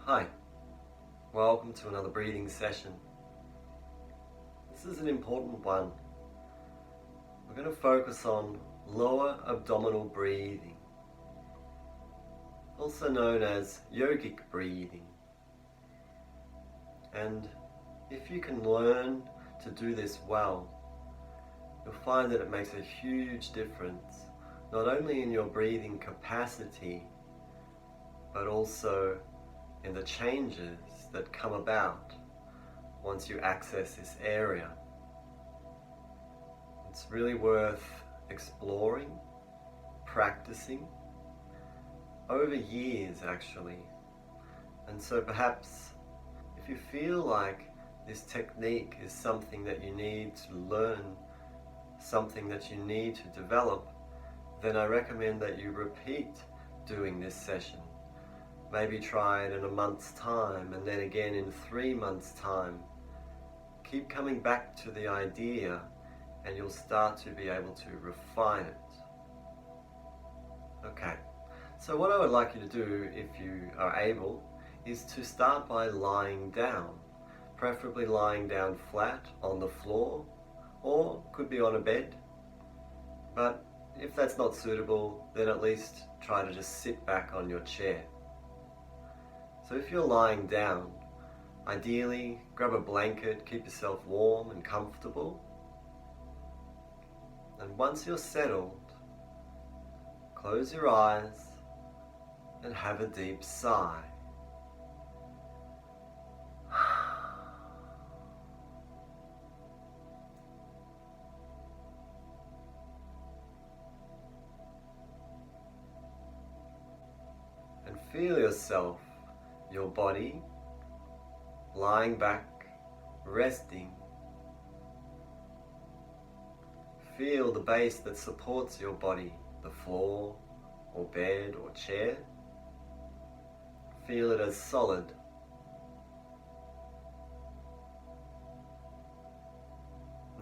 Hi, welcome to another breathing session. This is an important one. We're going to focus on lower abdominal breathing, also known as yogic breathing. And if you can learn to do this well, you'll find that it makes a huge difference, not only in your breathing capacity, but also in the changes that come about once you access this area. It's really worth exploring, practicing, over years actually. And so perhaps if you feel like this technique is something that you need to learn, something that you need to develop, then I recommend that you repeat doing this session. Maybe try it in a month's time, and then again in 3 months' time. Keep coming back to the idea, and you'll start to be able to refine it. Okay, so what I would like you to do, if you are able, is to start by lying down. Preferably lying down flat on the floor, or could be on a bed. But if that's not suitable, then at least try to just sit back on your chair. So if you're lying down, ideally grab a blanket, keep yourself warm and comfortable. And once you're settled, close your eyes and have a deep sigh. And feel yourself, your body, lying back, resting. Feel the base that supports your body, the floor or bed or chair. Feel it as solid.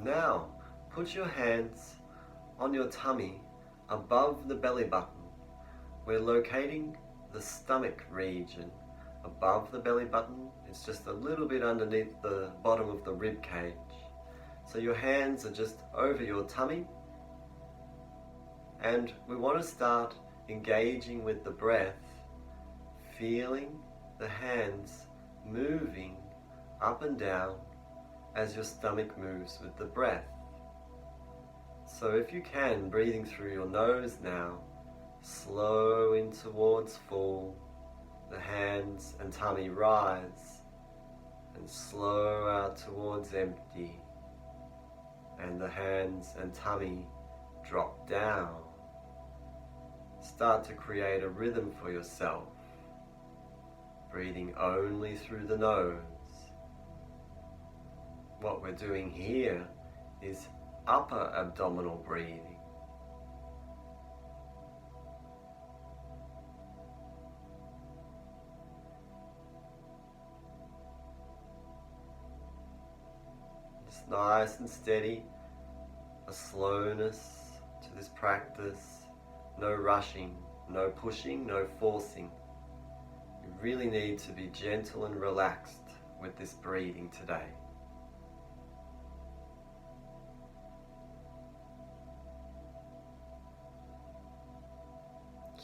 Now, put your hands on your tummy above the belly button. We're locating the stomach region. Above the belly button, it's just a little bit underneath the bottom of the rib cage. So your hands are just over your tummy, and we want to start engaging with the breath, feeling the hands moving up and down as your stomach moves with the breath. So if you can, breathing through your nose now, slow in towards full. The hands and tummy rise and slow out towards empty, and the hands and tummy drop down. Start to create a rhythm for yourself, breathing only through the nose. What we're doing here is upper abdominal breathing. Nice and steady, a slowness to this practice, no rushing, no pushing, no forcing. You really need to be gentle and relaxed with this breathing today.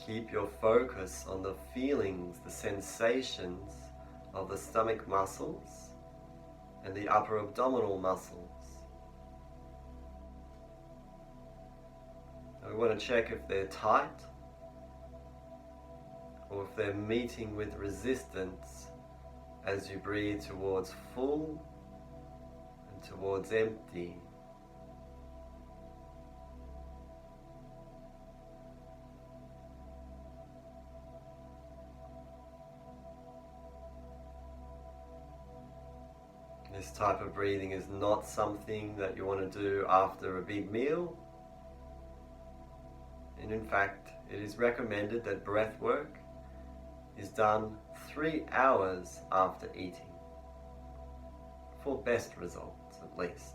Keep your focus on the feelings, the sensations of the stomach muscles and the upper abdominal muscles. And we want to check if they're tight or if they're meeting with resistance as you breathe towards full and towards empty. This type of breathing is not something that you want to do after a big meal. And in fact, it is recommended that breath work is done 3 hours after eating, for best results at least.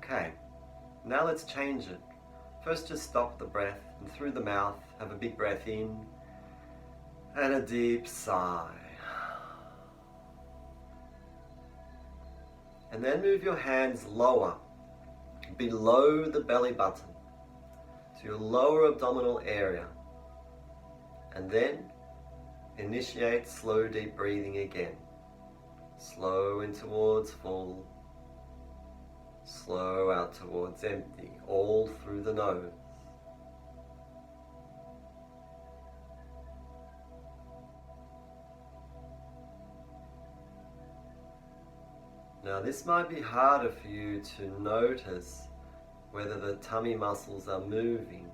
Okay, now let's change it. First just stop the breath and through the mouth have a big breath in and a deep sigh. And then move your hands lower, below the belly button, to your lower abdominal area. And then initiate slow deep breathing again. Slow in towards full, slow out towards empty, all through the nose. Now this might be harder for you to notice whether the tummy muscles are moving,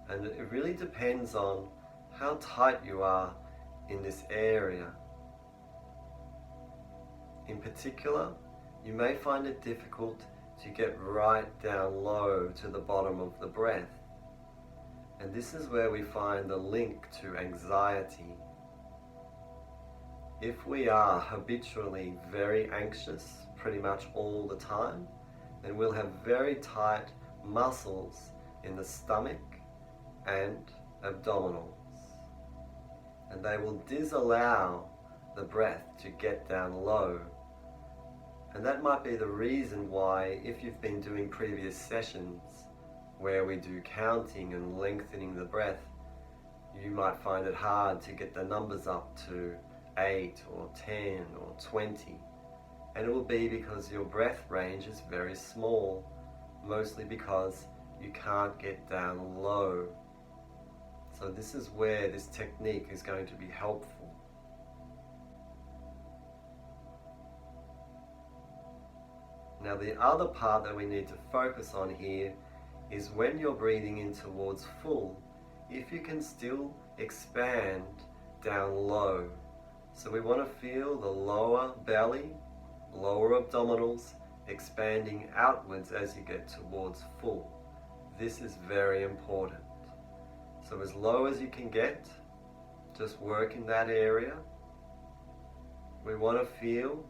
and it really depends on how tight you are in this area. In particular, you may find it difficult to get right down low to the bottom of the breath. And this is where we find the link to anxiety. If we are habitually very anxious pretty much all the time, then we'll have very tight muscles in the stomach and abdominals. And they will disallow the breath to get down low. And that might be the reason why, if you've been doing previous sessions where we do counting and lengthening the breath, you might find it hard to get the numbers up to 8 or 10 or 20. And it will be because your breath range is very small, mostly because you can't get down low. So this is where this technique is going to be helpful. Now the other part that we need to focus on here is when you're breathing in towards full, if you can still expand down low. So we want to feel the lower belly, lower abdominals expanding outwards as you get towards full. This is very important. So as low as you can get, just work in that area. We want to feel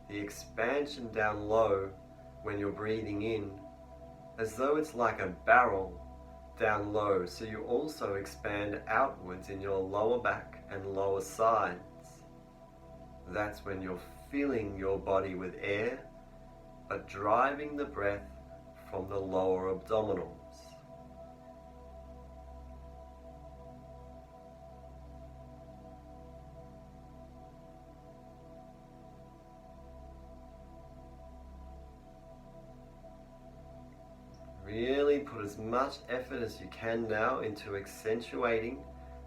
the expansion down low when you're breathing in, as though it's like a barrel down low. So you also expand outwards in your lower back and lower sides. That's when you're filling your body with air, but driving the breath from the lower abdominals. Really put as much effort as you can now into accentuating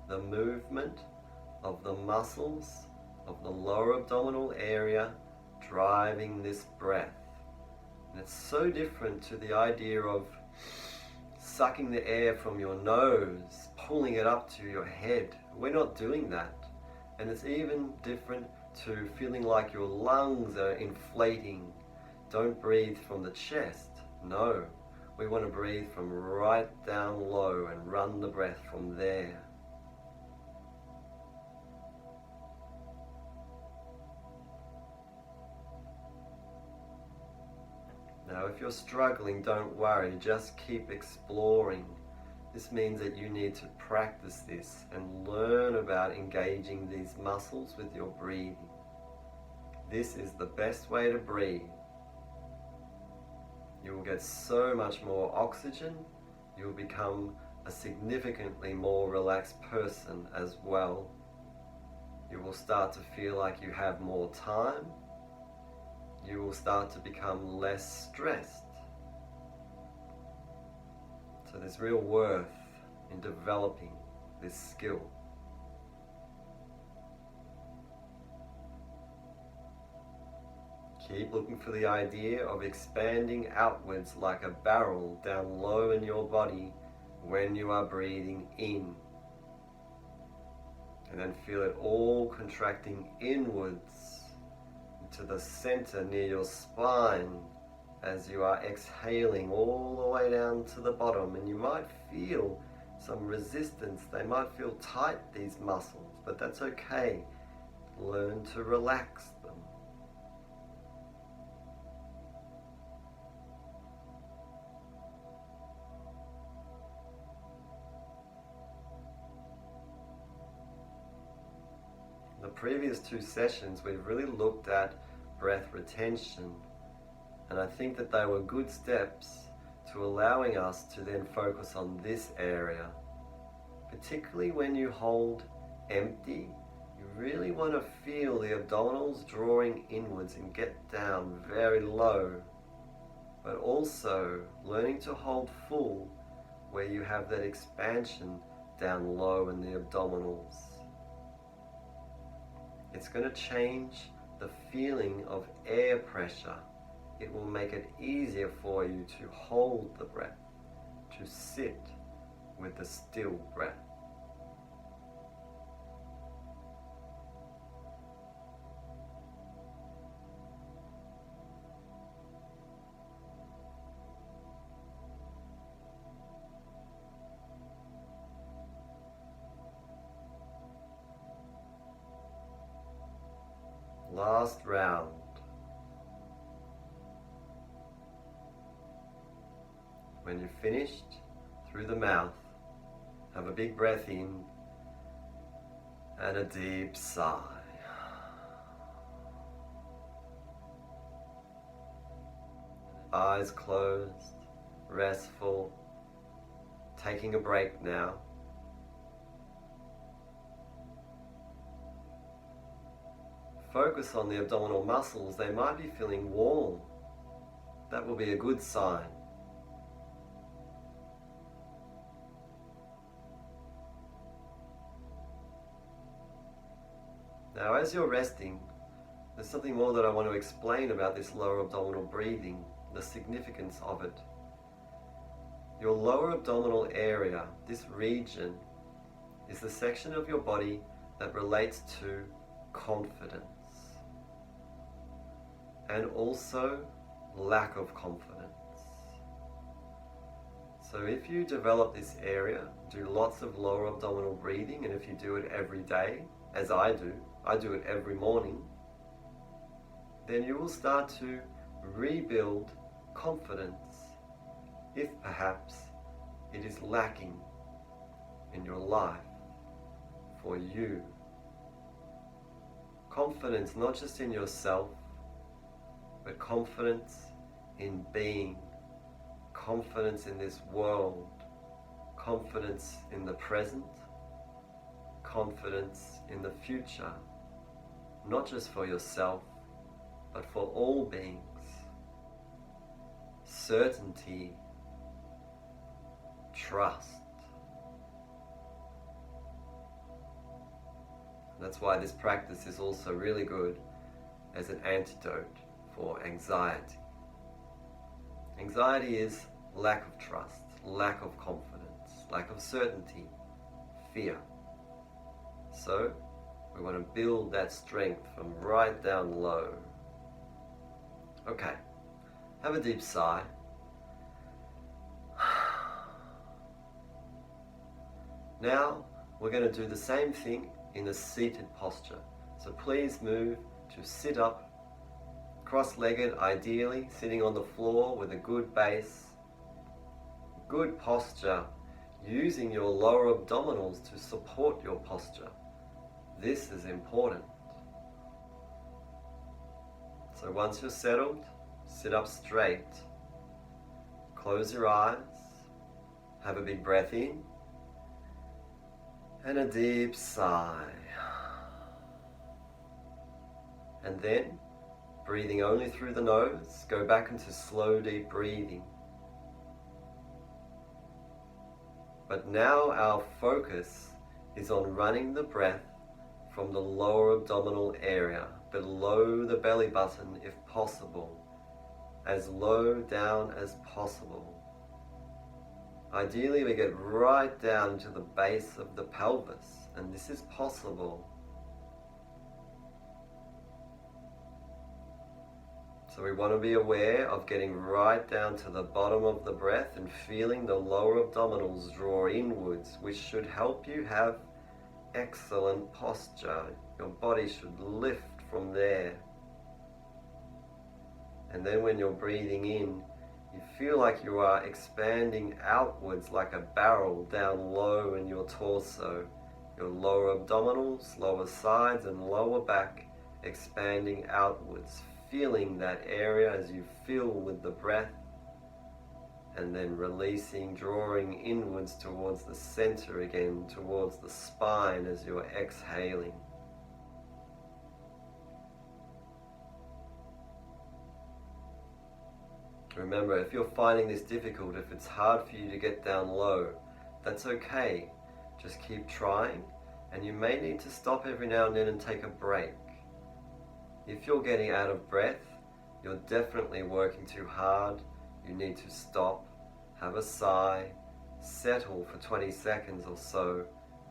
the movement of the muscles of the lower abdominal area driving this breath. And it's so different to the idea of sucking the air from your nose, pulling it up to your head. We're not doing that. And it's even different to feeling like your lungs are inflating. Don't breathe from the chest. No. We want to breathe from right down low and run the breath from there. Now, if you're struggling, don't worry, just keep exploring. This means that you need to practice this and learn about engaging these muscles with your breathing. This is the best way to breathe. You will get so much more oxygen. You will become a significantly more relaxed person as well. You will start to feel like you have more time. You will start to become less stressed. So there's real worth in developing this skill. Keep looking for the idea of expanding outwards like a barrel down low in your body when you are breathing in. And then feel it all contracting inwards to the center near your spine as you are exhaling all the way down to the bottom. And you might feel some resistance. They might feel tight, these muscles, but that's okay. Learn to relax them. previous 2 sessions, we've really looked at breath retention, and I think that they were good steps to allowing us to then focus on this area. Particularly when you hold empty, you really want to feel the abdominals drawing inwards and get down very low, but also learning to hold full where you have that expansion down low in the abdominals. It's going to change the feeling of air pressure. It will make it easier for you to hold the breath, to sit with the still breath. Last round. When you've finished, through the mouth, have a big breath in and a deep sigh. Eyes closed, restful, taking a break now. Focus on the abdominal muscles. They might be feeling warm. That will be a good sign. Now, as you're resting, there's something more that I want to explain about this lower abdominal breathing, the significance of it. Your lower abdominal area, this region, is the section of your body that relates to confidence and also lack of confidence. So if you develop this area, do lots of lower abdominal breathing, and if you do it every day, as I do it every morning, then you will start to rebuild confidence if perhaps it is lacking in your life for you. Confidence not just in yourself, but confidence in being, confidence in this world, confidence in the present, confidence in the future, not just for yourself, but for all beings. Certainty, trust. That's why this practice is also really good as an antidote for anxiety. Anxiety is lack of trust, lack of confidence, lack of certainty, fear. So we want to build that strength from right down low. Okay, have a deep sigh. Now we're going to do the same thing in a seated posture. So please move to sit up, cross-legged ideally, sitting on the floor with a good base, good posture, using your lower abdominals to support your posture. This is important. So once you're settled, sit up straight, close your eyes, have a big breath in, and a deep sigh. And then, breathing only through the nose, go back into slow, deep breathing. But now our focus is on running the breath from the lower abdominal area, below the belly button if possible, as low down as possible. Ideally, we get right down to the base of the pelvis, and this is possible. So we want to be aware of getting right down to the bottom of the breath and feeling the lower abdominals draw inwards, which should help you have excellent posture. Your body should lift from there. And then when you're breathing in, you feel like you are expanding outwards like a barrel down low in your torso, Your lower abdominals, lower sides and lower back expanding outwards, feeling that area as you fill with the breath, and then releasing, drawing inwards towards the center again, towards the spine as you're exhaling. Remember, if you're finding this difficult, if it's hard for you to get down low, that's okay. Just keep trying, and you may need to stop every now and then and take a break. If you're getting out of breath, you're definitely working too hard. You need to stop, have a sigh, settle for 20 seconds or so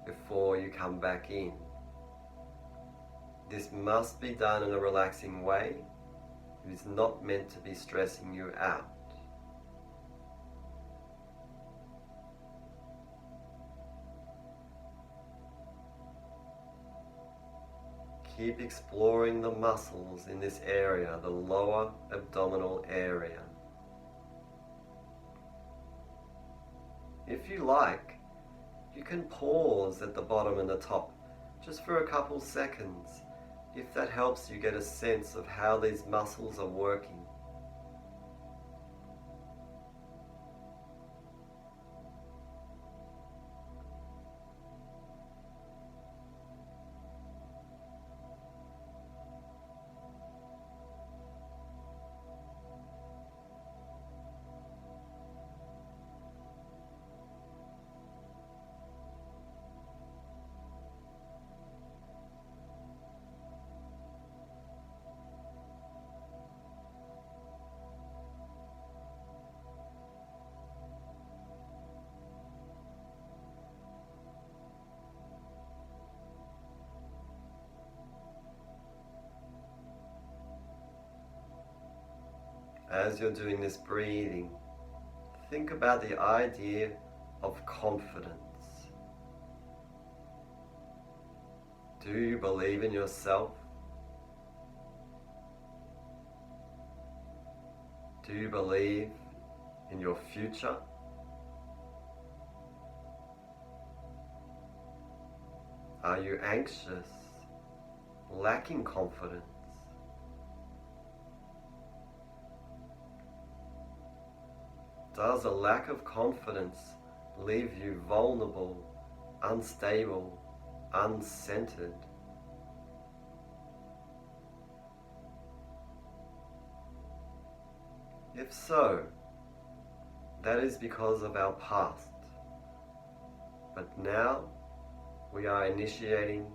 before you come back in. This must be done in a relaxing way. It is not meant to be stressing you out. Keep exploring the muscles in this area, the lower abdominal area. If you like, you can pause at the bottom and the top just for a couple seconds, if that helps you get a sense of how these muscles are working. As you're doing this breathing, think about the idea of confidence. Do you believe in yourself? Do you believe in your future? Are you anxious, lacking confidence? Does a lack of confidence leave you vulnerable, unstable, uncentered? If so, that is because of our past. But now we are initiating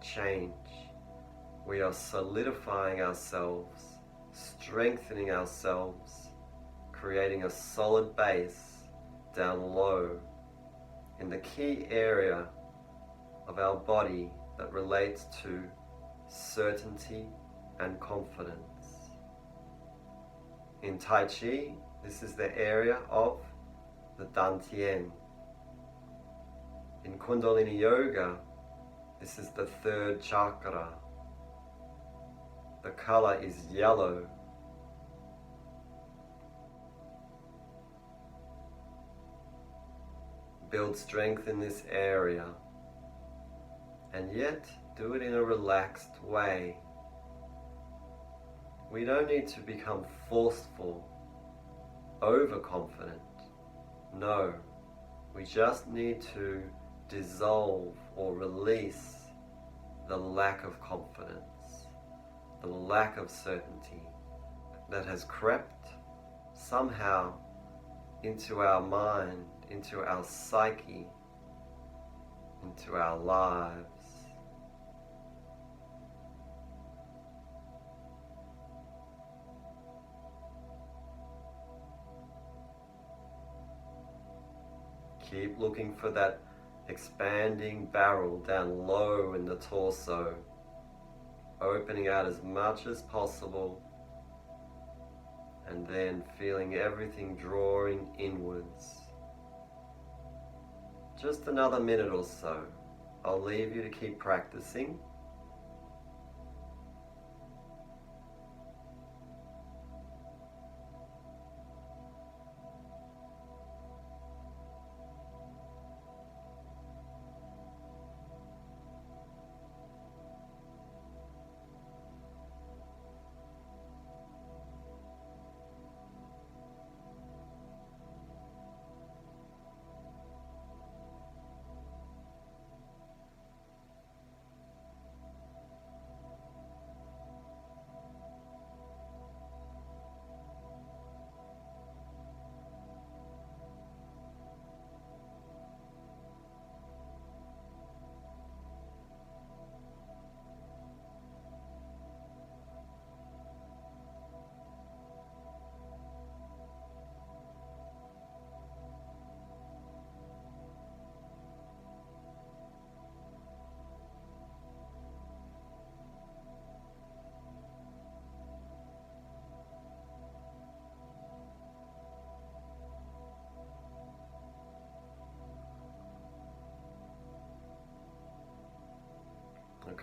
change. We are solidifying ourselves, strengthening ourselves, creating a solid base down low in the key area of our body that relates to certainty and confidence. In Tai Chi, this is the area of the Dan Tien. In Kundalini Yoga, this is the third chakra. The color is yellow. Build strength in this area, and yet do it in a relaxed way. We don't need to become forceful, overconfident. No, we just need to dissolve or release the lack of confidence, the lack of certainty that has crept somehow into our mind, into our psyche, into our lives. Keep looking for that expanding barrel down low in the torso, opening out as much as possible, and then feeling everything drawing inwards. Just another minute or so. I'll leave you to keep practicing.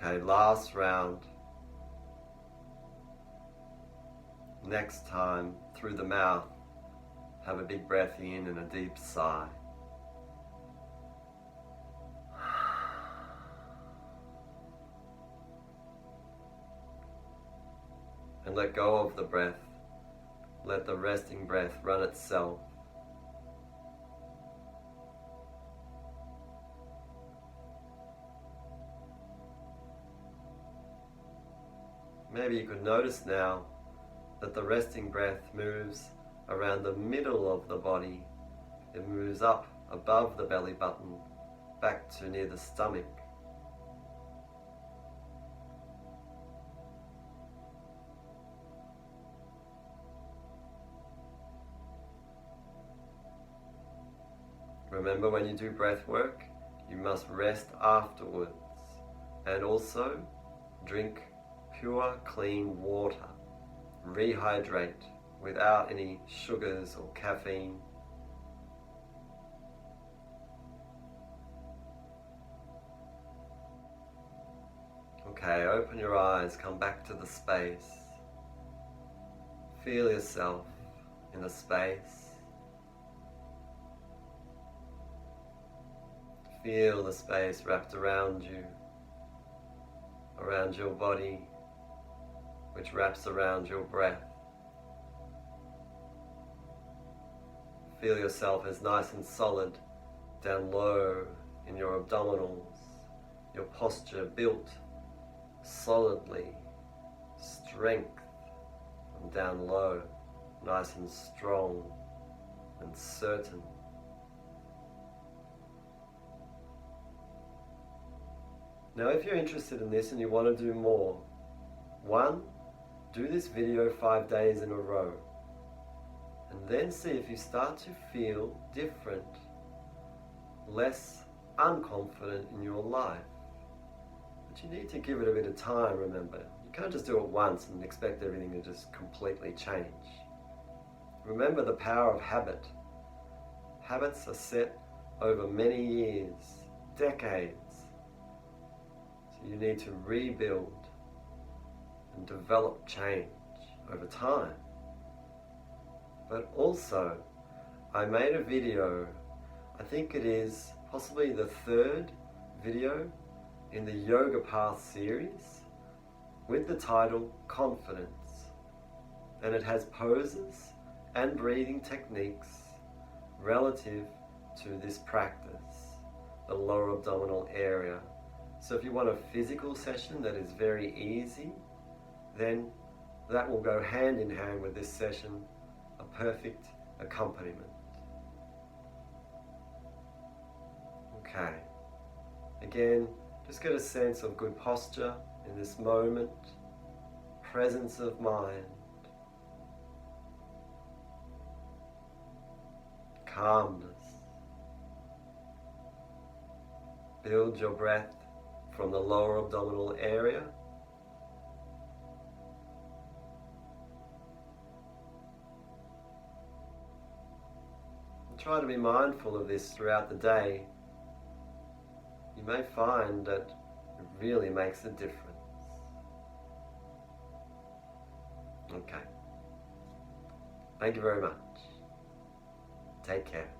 Okay, last round. Next time, through the mouth, have a big breath in and a deep sigh. And let go of the breath. Let the resting breath run itself. Maybe you could notice now that the resting breath moves around the middle of the body. It moves up above the belly button, back to near the stomach. Remember, when you do breath work, you must rest afterwards, and also drink pure, clean water. Rehydrate without any sugars or caffeine. Okay, open your eyes, come back to the space. Feel yourself in the space. Feel the space wrapped around you, around your body, which wraps around your breath. Feel yourself as nice and solid down low in your abdominals, your posture built solidly, strength from down low, nice and strong and certain. Now, if you're interested in this and you want to do more, 1, do this video 5 days in a row, and then see if you start to feel different, less unconfident in your life. But you need to give it a bit of time, remember. You can't just do it once and expect everything to just completely change. Remember the power of habit. Habits are set over many years, decades. So you need to rebuild and develop change over time. But also, I made a video, I think it is possibly the 3rd video in the Yoga Path series, with the title Confidence. And it has poses and breathing techniques relative to this practice, the lower abdominal area. So if you want a physical session that is very easy, then that will go hand in hand with this session, a perfect accompaniment. Okay, again, just get a sense of good posture in this moment, presence of mind, calmness. Build your breath from the lower abdominal area. And try to be mindful of this throughout the day. You may find that it really makes a difference. Okay. Thank you very much. Take care.